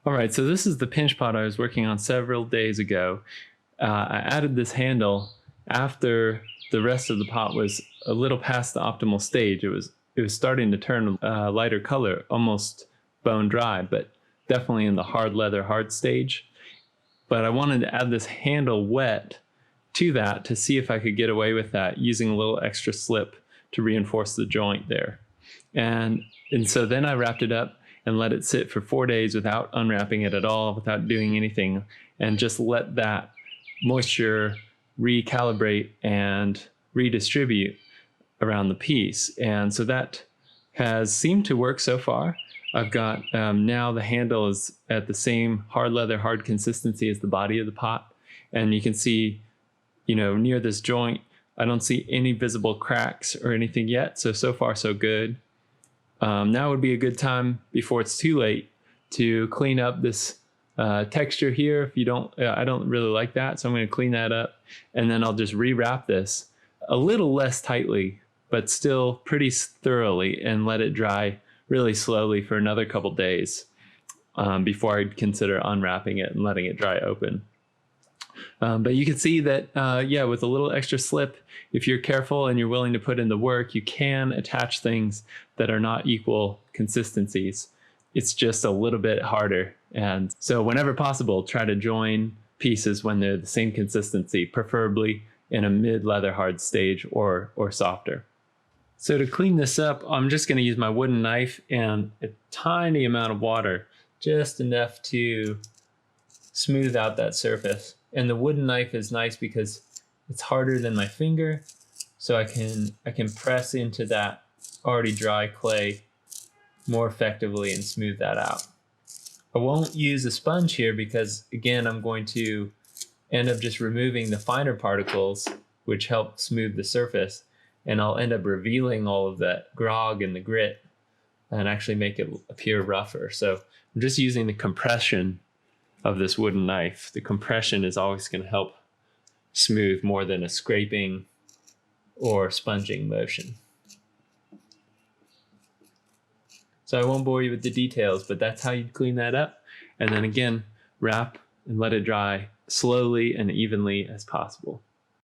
All right, so this is the pinch pot I was working on several days ago. I added this handle after the rest of the pot was a little past the optimal stage. It was starting to turn a lighter color, almost bone dry, but definitely in the hard leather hard stage. But I wanted to add this handle wet to that to see if I could get away with that using a little extra slip to reinforce the joint there. And so then I wrapped it up and let it sit for 4 days without unwrapping it at all, without doing anything, and just let that moisture recalibrate and redistribute around the piece. And so that has seemed to work so far. I've got now the handle is at the same hard leather, hard consistency as the body of the pot. And you can see, near this joint, I don't see any visible cracks or anything yet. So far, so good. Now would be a good time before it's too late to clean up this texture here. If you don't, I don't really like that. So I'm going to clean that up, and then I'll just rewrap this a little less tightly, but still pretty thoroughly, and let it dry really slowly for another couple days before I'd consider unwrapping it and letting it dry open. But you can see that, with a little extra slip, if you're careful and you're willing to put in the work, you can attach things that are not equal consistencies. It's just a little bit harder. And so whenever possible, try to join pieces when they're the same consistency, preferably in a mid-leather hard stage or softer. So to clean this up, I'm just going to use my wooden knife and a tiny amount of water, just enough to smooth out that surface. And the wooden knife is nice because it's harder than my finger, so I can press into that already dry clay more effectively and smooth that out. I won't use a sponge here because, again, I'm going to end up just removing the finer particles, which help smooth the surface, and I'll end up revealing all of that grog and the grit and actually make it appear rougher. So I'm just using the compression of this wooden knife. The compression is always going to help smooth more than a scraping or sponging motion. So I won't bore you with the details, but that's how you clean that up. And then again, wrap and let it dry slowly and evenly as possible.